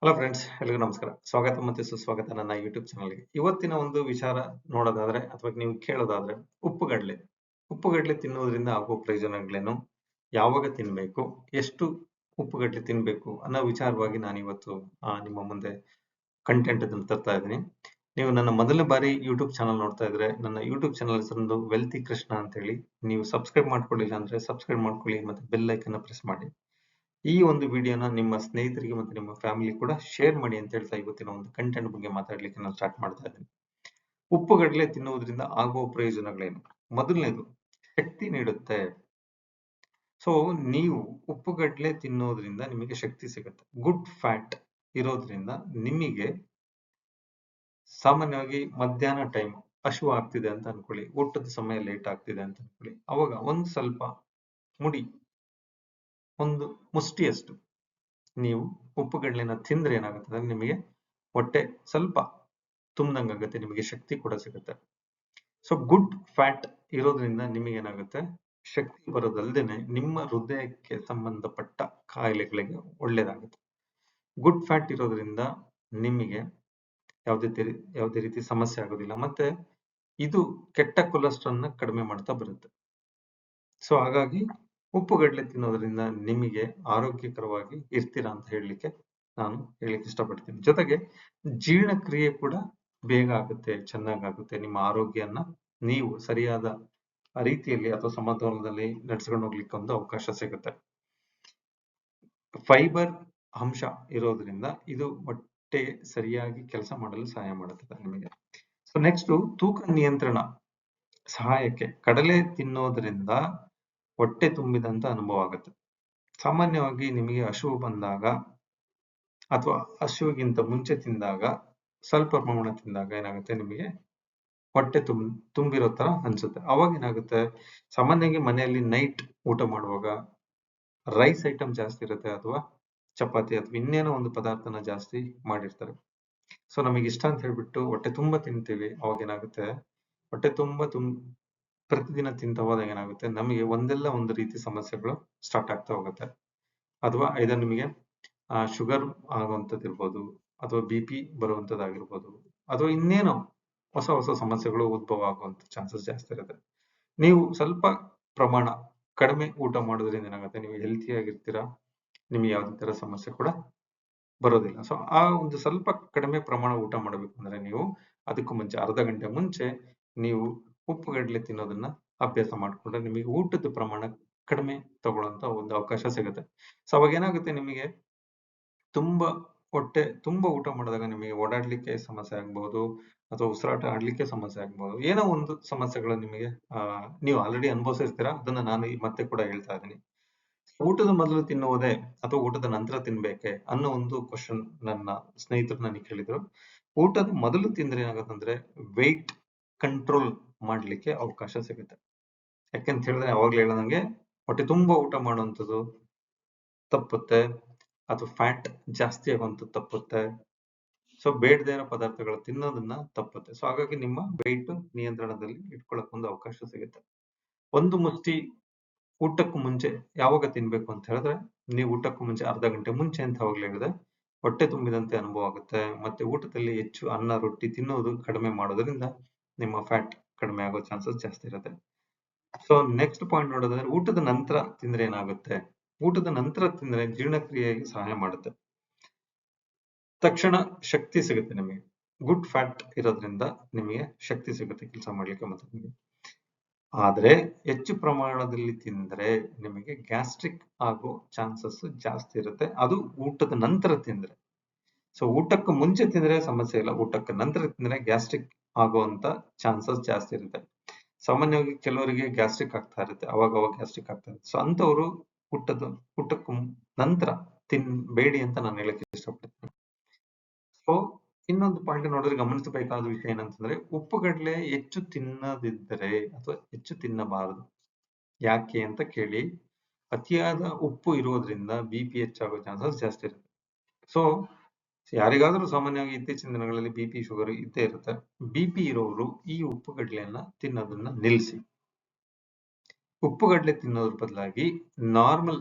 Hello friends, ಎಲ್ರಿಗೂ ನಮಸ್ಕಾರ. ಸ್ವಾಗತ ಮತ್ತು ಸುಸ್ವಾಗತ ನನ್ನ ಯೂಟ್ಯೂಬ್ ಚಾನಲ್ಗೆ. ಇವತ್ತಿನ ಒಂದು ವಿಚಾರ ನೋಡೋದಾದ್ರೆ ಅಥವಾ ನೀವು ಕೇಳೋದಾದ್ರೆ ಉಪ್ಪುಗಡ್ಲೆ. ಉಪ್ಪುಗಡ್ಲೆ ತಿನ್ನುವುದರಿಂದ ಆಗುವ ಪ್ರಯೋಜನಗಳೇನು? ಯಾವಾಗ ತಿನ್ಬೇಕು? ಎಷ್ಟು ಉಪ್ಪುಗಡ್ಲೆ ತಿನ್ಬೇಕು? ಅನ್ನೋ ವಿಚಾರವಾಗಿ ನಾನಿವತ್ತು ನಿಮ್ಮ ಮುಂದೆ ಕಂಟೆಂಟ್ ಅನ್ನು ತರ್ತಾ ಇದ್ದೀನಿ. ನೀವು ನನ್ನ ಮೊದಲ ಬಾರಿ ಯೂಟ್ಯೂಬ್ ಚಾನಲ್ ನೋಡ್ತಾ ಇದ್ರೆ ನನ್ನ ಯೂಟ್ಯೂಬ್ ಚಾನಲ್ ಹೆಸರು ವೆಲ್ತಿ ಕೃಷ್ಣ ಅಂತ ಹೇಳಿ. ನೀವು ಸಬ್ಸ್ಕ್ರೈಬ್ ಮಾಡ್ಕೊಳ್ಳಿಲ್ಲ ಅಂದ್ರೆ ಸಬ್ಸ್ಕ್ರೈಬ್ ಮಾಡ್ಕೊಳ್ಳಿ ಮತ್ತು ಬೆಲ್ ಐಕನ್ ಪ್ರೆಸ್ ಮಾಡಿ. ಈ ಒಂದು ವಿಡಿಯೋನ ನಿಮ್ಮ ಸ್ನೇಹಿತರಿಗೆ ಮತ್ತು ನಿಮ್ಮ ಫ್ಯಾಮಿಲಿ ಕೂಡ ಶೇರ್ ಮಾಡಿ ಅಂತ ಹೇಳ್ತಾ ಇವತ್ತಿನ ಒಂದು ಕಂಟೆಂಟ್ ಬಗ್ಗೆ ಮಾತಾಡ್ಲಿಕ್ಕೆ ನಾನು ಸ್ಟಾರ್ಟ್ ಮಾಡ್ತಾ ಇದ್ದೀನಿ. ಉಪ್ಪುಗಡ್ಲೆ ತಿನ್ನುವುದರಿಂದ ಆಗುವ ಪ್ರಯೋಜನಗಳೇನು? ಮೊದಲನೇದು, ಶಕ್ತಿ ನೀಡುತ್ತೆ. ಸೊ ನೀವು ಉಪ್ಪುಗಡ್ಲೆ ತಿನ್ನೋದ್ರಿಂದ ನಿಮಗೆ ಶಕ್ತಿ ಸಿಗುತ್ತೆ. ಗುಡ್ ಫ್ಯಾಟ್ ಇರೋದ್ರಿಂದ ನಿಮಗೆ ಸಾಮಾನ್ಯವಾಗಿ ಮಧ್ಯಾಹ್ನ ಟೈಮ್ ಹಸಿವು ಆಗ್ತಿದೆ ಅಂತ ಅನ್ಕೊಳ್ಳಿ, ಊಟದ ಸಮಯ ಲೇಟ್ ಆಗ್ತಿದೆ ಅಂತ ಅನ್ಕೊಳ್ಳಿ, ಅವಾಗ ಒಂದು ಸ್ವಲ್ಪ ಮುಡಿ, ಒಂದು ಮುಷ್ಟಿಯಷ್ಟು ನೀವು ಉಪ್ಪುಗಡ್ಲೆನ ತಿಂದ್ರೆ ಏನಾಗುತ್ತೆ, ನಿಮಗೆ ಹೊಟ್ಟೆ ಸ್ವಲ್ಪ ತುಂಬ್ದಂಗಾಗುತ್ತೆ, ನಿಮಗೆ ಶಕ್ತಿ ಕೂಡ ಸಿಗುತ್ತೆ. ಸೊ ಗುಡ್ ಫ್ಯಾಟ್ ಇರೋದ್ರಿಂದ ನಿಮಗೆ ಏನಾಗುತ್ತೆ, ಶಕ್ತಿ ಬರೋದಲ್ದೇನೆ ನಿಮ್ಮ ಹೃದಯಕ್ಕೆ ಸಂಬಂಧಪಟ್ಟ ಕಾಯಿಲೆಗಳಿಗೆ ಒಳ್ಳೇದಾಗುತ್ತೆ. ಗುಡ್ ಫ್ಯಾಟ್ ಇರೋದ್ರಿಂದ ನಿಮಗೆ ಯಾವುದೇ ರೀತಿ ಸಮಸ್ಯೆ ಆಗೋದಿಲ್ಲ. ಮತ್ತೆ ಇದು ಕೆಟ್ಟ ಕೊಲೆಸ್ಟ್ರಾಲ್ನ ಕಡಿಮೆ ಮಾಡ್ತಾ ಬರುತ್ತೆ. ಸೊ ಹಾಗಾಗಿ ಉಪ್ಪುಗಡ್ಲೆ ತಿನ್ನೋದ್ರಿಂದ ನಿಮಗೆ ಆರೋಗ್ಯಕರವಾಗಿ ಇರ್ತೀರಾ ಅಂತ ಹೇಳಲಿಕ್ಕೆ ನಾನು ಹೇಳಿಕ್ಕೆ ಇಷ್ಟಪಡ್ತೀನಿ. ಜೊತೆಗೆ ಜೀರ್ಣಕ್ರಿಯೆ ಕೂಡ ಬೇಗ ಆಗುತ್ತೆ, ಚೆನ್ನಾಗಾಗುತ್ತೆ. ನಿಮ್ಮ ಆರೋಗ್ಯನ ನೀವು ಸರಿಯಾದ ರೀತಿಯಲ್ಲಿ ಅಥವಾ ಸಮತೋಲನದಲ್ಲಿ ನಡೆಸ್ಕೊಂಡು ಹೋಗ್ಲಿಕ್ಕೆ ಒಂದು ಅವಕಾಶ ಸಿಗುತ್ತೆ. ಫೈಬರ್ ಅಂಶ ಇರೋದ್ರಿಂದ ಇದು ಹೊಟ್ಟೆ ಸರಿಯಾಗಿ ಕೆಲಸ ಮಾಡಲು ಸಹಾಯ ಮಾಡುತ್ತದೆ ನಿಮಗೆ. ಸೊ ನೆಕ್ಸ್ಟ್, ತೂಕ ನಿಯಂತ್ರಣ ಸಹಾಯಕ್ಕೆ ಕಡಲೆ ತಿನ್ನೋದ್ರಿಂದ ಹೊಟ್ಟೆ ತುಂಬಿದಂತ ಅನುಭವ ಆಗುತ್ತೆ. ಸಾಮಾನ್ಯವಾಗಿ ನಿಮಗೆ ಹಸಿವು ಬಂದಾಗ ಅಥವಾ ಹಸಿವಿಗಿಂತ ಮುಂಚೆ ತಿಂದಾಗ, ಸ್ವಲ್ಪ ಪ್ರಮಾಣ ತಿಂದಾಗ ಏನಾಗುತ್ತೆ, ನಿಮಗೆ ಹೊಟ್ಟೆ ತುಂಬಿರೋ ತರ ಅನ್ಸುತ್ತೆ. ಅವಾಗ ಏನಾಗುತ್ತೆ, ಸಾಮಾನ್ಯವಾಗಿ ಮನೆಯಲ್ಲಿ ನೈಟ್ ಊಟ ಮಾಡುವಾಗ ರೈಸ್ ಐಟಮ್ ಜಾಸ್ತಿ ಇರುತ್ತೆ ಅಥವಾ ಚಪಾತಿ ಅಥವಾ ಇನ್ನೇನೋ ಒಂದು ಪದಾರ್ಥನ ಜಾಸ್ತಿ ಮಾಡಿರ್ತಾರೆ. ಸೊ ನಮಗೆ ಇಷ್ಟ ಅಂತ ಹೇಳ್ಬಿಟ್ಟು ಹೊಟ್ಟೆ ತುಂಬಾ ತಿಂತೀವಿ. ಅವಾಗ ಏನಾಗುತ್ತೆ, ಹೊಟ್ಟೆ ತುಂಬಾ ಪ್ರತಿದಿನ ತಿಂತ ಹೋದಾಗ ಏನಾಗುತ್ತೆ, ನಮಗೆ ಒಂದೆಲ್ಲ ಒಂದು ರೀತಿ ಸಮಸ್ಯೆಗಳು ಸ್ಟಾರ್ಟ್ ಆಗ್ತಾ ಹೋಗುತ್ತೆ. ಅಥವಾ ಇದನ್ನು ನಿಮಗೆ ಶುಗರ್ ಆಗುವಂಥದ್ದು ಇರ್ಬೋದು, ಅಥವಾ BP ಬರುವಂಥದ್ದಾಗಿರ್ಬೋದು, ಅಥವಾ ಇನ್ನೇನೋ ಹೊಸ ಹೊಸ ಸಮಸ್ಯೆಗಳು ಉದ್ಭವ ಆಗುವಂಥ ಚಾನ್ಸಸ್ ಜಾಸ್ತಿ ಇರುತ್ತೆ. ನೀವು ಸ್ವಲ್ಪ ಪ್ರಮಾಣ ಕಡಿಮೆ ಊಟ ಮಾಡೋದ್ರಿಂದ ಏನಾಗುತ್ತೆ, ನೀವು ಹೆಲ್ತಿ ಆಗಿರ್ತೀರಾ, ನಿಮಗೆ ಯಾವುದೇ ತರ ಸಮಸ್ಯೆ ಕೂಡ ಬರೋದಿಲ್ಲ. ಸೊ ಆ ಒಂದು ಸ್ವಲ್ಪ ಕಡಿಮೆ ಪ್ರಮಾಣ ಊಟ ಮಾಡಬೇಕು ಅಂದ್ರೆ ನೀವು ಅದಕ್ಕೂ ಮುಂಚೆ ಅರ್ಧ ಗಂಟೆ ಮುಂಚೆ ನೀವು ಉಪ್ಪುಗಡ್ಲೆ ತಿನ್ನೋದನ್ನ ಅಭ್ಯಾಸ ಮಾಡ್ಕೊಂಡ್ರೆ ನಿಮಗೆ ಊಟದ ಪ್ರಮಾಣ ಕಡಿಮೆ ತಗೊಳ್ಳೋಂತ ಒಂದು ಅವಕಾಶ ಸಿಗುತ್ತೆ. ಸೊ ಅವಾಗ ಏನಾಗುತ್ತೆ, ನಿಮಗೆ ಹೊಟ್ಟೆ ತುಂಬಾ ಊಟ ಮಾಡಿದಾಗ ನಿಮಗೆ ಓಡಾಡ್ಲಿಕ್ಕೆ ಸಮಸ್ಯೆ ಆಗ್ಬಹುದು, ಅಥವಾ ಉಸಿರಾಟ ಆಡ್ಲಿಕ್ಕೆ ಸಮಸ್ಯೆ ಆಗ್ಬಹುದು, ಏನೋ ಒಂದು ಸಮಸ್ಯೆಗಳು ನಿಮಗೆ ನೀವು ಆಲ್ರೆಡಿ ಅನುಭವಿಸಿರ್ತೀರಾ. ಅದನ್ನ ನಾನು ಮತ್ತೆ ಕೂಡ ಹೇಳ್ತಾ ಇದ್ದೀನಿ. ಊಟದ ಮೊದಲು ತಿನ್ನುವುದೇ ಅಥವಾ ಊಟದ ನಂತರ ತಿನ್ಬೇಕೆ ಅನ್ನೋ ಒಂದು ಕ್ವಶನ್ ನನ್ನ ಸ್ನೇಹಿತರು ನನಗೆ ಕೇಳಿದ್ರು. ಊಟದ ಮೊದಲು ತಿಂದ್ರೆ ಏನಾಗುತ್ತಂದ್ರೆ ವೆಯ್ಟ್ ಕಂಟ್ರೋಲ್ ಮಾಡ್ಲಿಕ್ಕೆ ಅವಕಾಶ ಸಿಗುತ್ತೆ. ಯಾಕೆಂತ ಹೇಳಿದ್ರೆ ಅವಾಗ್ಲೇ ಹೇಳದಂಗೆ ಹೊಟ್ಟೆ ತುಂಬಾ ಊಟ ಮಾಡುವಂಥದ್ದು ತಪ್ಪುತ್ತೆ, ಅಥವಾ ಫ್ಯಾಟ್ ಜಾಸ್ತಿ ಆಗುವಂಥದ್ದು ತಪ್ಪುತ್ತೆ. ಸೊ ಬೇಡದೇ ಇರೋ ಪದಾರ್ಥಗಳು ತಿನ್ನೋದನ್ನ ತಪ್ಪುತ್ತೆ. ಸೊ ಹಾಗಾಗಿ ನಿಮ್ಮ ವೆಯ್ಟ್ ನಿಯಂತ್ರಣದಲ್ಲಿ ಇಟ್ಕೊಳ್ಳಕ್ ಒಂದು ಅವಕಾಶ ಸಿಗುತ್ತೆ. ಒಂದು ಮುಷ್ಟಿ ಊಟಕ್ಕೂ ಮುಂಚೆ ಯಾವಾಗ ತಿನ್ಬೇಕು ಅಂತ ಹೇಳಿದ್ರೆ, ನೀವು ಊಟಕ್ಕೂ ಮುಂಚೆ ಅರ್ಧ ಗಂಟೆ ಮುಂಚೆ ಅಂತ ಅವಾಗ್ಲೇ ಹೇಳಿದೆ, ಹೊಟ್ಟೆ ತುಂಬಿದಂತೆ ಅನುಭವ ಆಗುತ್ತೆ. ಮತ್ತೆ ಊಟದಲ್ಲಿ ಹೆಚ್ಚು ಅನ್ನ ರೊಟ್ಟಿ ತಿನ್ನೋದು ಕಡಿಮೆ ಮಾಡೋದ್ರಿಂದ ನಿಮ್ಮ ಫ್ಯಾಟ್ ಕಡಿಮೆ ಆಗೋ ಚಾನ್ಸಸ್ ಜಾಸ್ತಿ ಇರುತ್ತೆ. ಸೊ ನೆಕ್ಸ್ಟ್ ಪಾಯಿಂಟ್ ನೋಡೋದಾದ್ರೆ, ಊಟದ ನಂತರ ತಿಂದ್ರೆ ಏನಾಗುತ್ತೆ? ಊಟದ ನಂತರ ತಿಂದ್ರೆ ಜೀರ್ಣಕ್ರಿಯೆಗೆ ಸಹಾಯ ಮಾಡುತ್ತೆ. ತಕ್ಷಣ ಶಕ್ತಿ ಸಿಗುತ್ತೆ ನಿಮಗೆ. ಗುಡ್ ಫ್ಯಾಟ್ ಇರೋದ್ರಿಂದ ನಿಮಗೆ ಶಕ್ತಿ ಸಿಗುತ್ತೆ ಕೆಲಸ ಮಾಡ್ಲಿಕ್ಕೆ. ಮತ್ತೆ ನಿಮಗೆ ಆದ್ರೆ ಹೆಚ್ಚು ಪ್ರಮಾಣದಲ್ಲಿ ತಿಂದ್ರೆ ನಿಮಗೆ ಗ್ಯಾಸ್ಟ್ರಿಕ್ ಆಗೋ ಚಾನ್ಸಸ್ ಜಾಸ್ತಿ ಇರುತ್ತೆ, ಅದು ಊಟದ ನಂತರ ತಿಂದ್ರೆ. ಸೊ ಊಟಕ್ಕೆ ಮುಂಚೆ ತಿಂದ್ರೆ ಸಮಸ್ಯೆ ಇಲ್ಲ, ಊಟಕ್ಕೆ ನಂತರ ತಿಂದ್ರೆ ಗ್ಯಾಸ್ಟ್ರಿಕ್ ಆಗುವಂತ ಚಾನ್ಸಸ್ ಜಾಸ್ತಿ ಇರುತ್ತೆ. ಸಾಮಾನ್ಯವಾಗಿ ಕೆಲವರಿಗೆ ಗ್ಯಾಸ್ಟ್ರಿಕ್ ಆಗ್ತಾ ಇರುತ್ತೆ, ಅವಾಗ ಗ್ಯಾಸ್ಟ್ರಿಕ್ ಆಗ್ತಾ ಇರುತ್ತೆ. ಸೊ ಅಂತವರು ಊಟಕ್ಕೂ ನಂತರ ತಿನ್ಬೇಡಿ ಅಂತ ನಾನು ಹೇಳಕ್ ಇಷ್ಟಪಡ್ತೀನಿ. ಸೊ ಇನ್ನೊಂದು ಪಾಯಿಂಟ್ ನೋಡಿದ್ರೆ ಗಮನಿಸಬೇಕಾದ ವಿಷಯ ಏನಂತಂದ್ರೆ, ಉಪ್ಪುಗಡ್ಲೆ ಹೆಚ್ಚು ತಿನ್ನದಿದ್ದರೆ ಅಥವಾ ಹೆಚ್ಚು ತಿನ್ನಬಾರದು. ಯಾಕೆ ಅಂತ ಕೇಳಿ, ಅತಿಯಾದ ಉಪ್ಪು ಇರೋದ್ರಿಂದ BP ಹೆಚ್ಚಾಗೋ ಚಾನ್ಸಸ್ ಜಾಸ್ತಿ ಇರುತ್ತೆ. ಸೊ ಯಾರಿಗಾದ್ರೂ ಸಾಮಾನ್ಯವಾಗಿ ಇತ್ತೀಚಿನ ದಿನಗಳಲ್ಲಿ BP ಶುಗರ್ ಇದ್ದೇ ಇರುತ್ತೆ. BP ಇರೋರು ಈ ಉಪ್ಪುಗಡ್ಲೆಯನ್ನ ತಿನ್ನೋದನ್ನ ನಿಲ್ಲಿಸಿ. ಉಪ್ಪುಗಡ್ಲೆ ತಿನ್ನೋದ್ರ ಬದಲಾಗಿ ನಾರ್ಮಲ್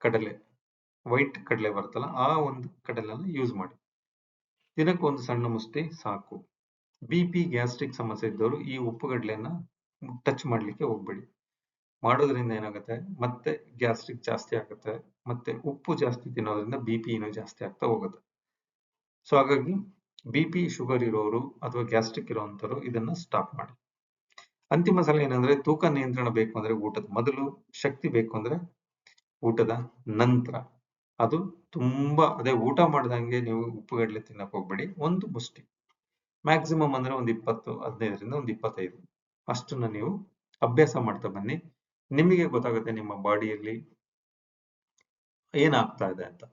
ಕಡಲೆ ವೈಟ್ ಕಡಲೆ ಬರುತ್ತಲ್ಲ ಆ ಒಂದು ಕಡಲೆನ ಯೂಸ್ ಮಾಡಿ. ದಿನಕ್ಕೆ ಒಂದು ಸಣ್ಣ ಮುಷ್ಟಿ ಸಾಕು. ಬಿ.ಪಿ ಗ್ಯಾಸ್ಟ್ರಿಕ್ ಸಮಸ್ಯೆ ಇದ್ದವರು ಈ ಉಪ್ಪುಗಡ್ಲೆಯನ್ನ ಟಚ್ ಮಾಡ್ಲಿಕ್ಕೆ ಹೋಗ್ಬೇಡಿ. ಮಾಡೋದ್ರಿಂದ ಏನಾಗುತ್ತೆ, ಮತ್ತೆ ಗ್ಯಾಸ್ಟ್ರಿಕ್ ಜಾಸ್ತಿ ಆಗುತ್ತೆ, ಮತ್ತೆ ಉಪ್ಪು ಜಾಸ್ತಿ ತಿನ್ನೋದ್ರಿಂದ ಬಿ.ಪಿ ಇನ್ನೂ ಜಾಸ್ತಿ ಆಗ್ತಾ ಹೋಗುತ್ತೆ. ಸೊ ಹಾಗಾಗಿ ಬಿ.ಪಿ ಶುಗರ್ ಇರೋರು ಅಥವಾ ಗ್ಯಾಸ್ಟ್ರಿಕ್ ಇರೋವಂಥವ್ರು ಇದನ್ನ ಸ್ಟಾಪ್ ಮಾಡಿ. ಅಂತಿಮ ಸಲಹೆ ಏನಂದ್ರೆ, ತೂಕ ನಿಯಂತ್ರಣ ಬೇಕು ಅಂದ್ರೆ ಊಟದ ಮೊದಲು, ಶಕ್ತಿ ಬೇಕು ಅಂದ್ರೆ ಊಟದ ನಂತರ. ಅದು ತುಂಬಾ ಅದೇ ಊಟ ಮಾಡ್ದಂಗೆ ನೀವು ಉಪ್ಪುಗಡ್ಲೆ ತಿನ್ನಕ್ ಹೋಗ್ಬೇಡಿ. ಒಂದು ಮುಷ್ಟಿ ಮ್ಯಾಕ್ಸಿಮಮ್ ಅಂದ್ರೆ ಒಂದು 15ರಿಂದ ಒಂದು 25 ಅಷ್ಟನ್ನ ನೀವು ಅಭ್ಯಾಸ ಮಾಡ್ತಾ ಬನ್ನಿ. ನಿಮಗೆ ಗೊತ್ತಾಗುತ್ತೆ ನಿಮ್ಮ ಬಾಡಿಯಲ್ಲಿ ಏನಾಗ್ತಾ ಇದೆ ಅಂತ.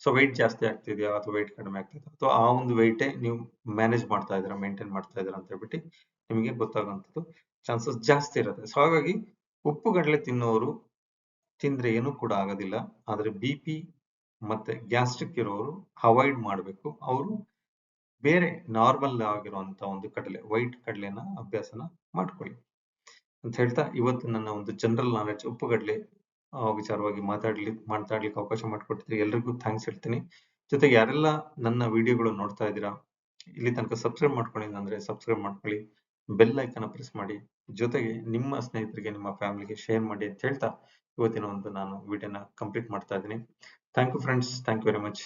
ಸೊ ವೆಯ್ಟ್ ಜಾಸ್ತಿ ಆಗ್ತಿದೆಯಾ ಅಥವಾ ವೆಯ್ಟ್ ಕಡಿಮೆ ಆಗ್ತಿದೆಯಾ ಅಥವಾ ಆ ಒಂದು ವೆಯ್ಟೇ ನೀವು ಮ್ಯಾನೇಜ್ ಮಾಡ್ತಾ ಇದ್ದೀರಾ, ಮೇಂಟೈನ್ ಮಾಡ್ತಾ ಇದ್ದೀರಾ ಅಂತ ಹೇಳ್ಬಿಟ್ಟು ನಿಮಗೆ ಗೊತ್ತಾಗುವಂಥದ್ದು ಚಾನ್ಸಸ್ ಜಾಸ್ತಿ ಇರುತ್ತೆ. ಸೊ ಹಾಗಾಗಿ ಉಪ್ಪುಗಡ್ಲೆ ತಿನ್ನೋರು ತಿಂದ್ರೆ ಏನೂ ಕೂಡ ಆಗೋದಿಲ್ಲ. ಆದ್ರೆ ಬಿ.ಪಿ ಮತ್ತೆ ಗ್ಯಾಸ್ಟ್ರಿಕ್ ಇರೋರು ಅವಾಯ್ಡ್ ಮಾಡಬೇಕು. ಅವರು ಬೇರೆ ನಾರ್ಮಲ್ ಆಗಿರುವಂತ ಒಂದು ಕಡಲೆ, ವೈಟ್ ಕಡಲೆನ ಅಭ್ಯಾಸನ ಮಾಡ್ಕೊಳ್ಳಿ ಅಂತ ಹೇಳ್ತಾ, ಇವತ್ತು ನನ್ನ ಒಂದು ಜನರಲ್ ನಾಲೆಡ್ಜ್ ಉಪ್ಪುಗಡ್ಲೆ ವಿಚಾರವಾಗಿ ಮಾತಾಡ್ಲಿಕ್ಕೆ ಅವಕಾಶ ಮಾಡಿಕೊಟ್ಟಿದ್ರೆ ಎಲ್ರಿಗೂ ಥ್ಯಾಂಕ್ಸ್ ಹೇಳ್ತೀನಿ. ಜೊತೆಗೆ ಯಾರೆಲ್ಲ ನನ್ನ ವಿಡಿಯೋಗಳು ನೋಡ್ತಾ ಇದ್ದೀರಾ, ಇಲ್ಲಿ ತನಕ ಸಬ್ಸ್ಕ್ರೈಬ್ ಮಾಡ್ಕೊಂಡಿಲ್ಲ ಅಂದ್ರೆ ಸಬ್ಸ್ಕ್ರೈಬ್ ಮಾಡ್ಕೊಳ್ಳಿ, ಬೆಲ್ ಐಕನ್ ಪ್ರೆಸ್ ಮಾಡಿ, ಜೊತೆಗೆ ನಿಮ್ಮ ಸ್ನೇಹಿತರಿಗೆ ನಿಮ್ಮ ಫ್ಯಾಮಿಲಿಗೆ ಶೇರ್ ಮಾಡಿ ಅಂತ ಹೇಳ್ತಾ ಇವತ್ತಿನ ಒಂದು ನಾನು ವಿಡಿಯೋನ ಕಂಪ್ಲೀಟ್ ಮಾಡ್ತಾ ಇದ್ದೀನಿ. Thank you friends, thank you very much.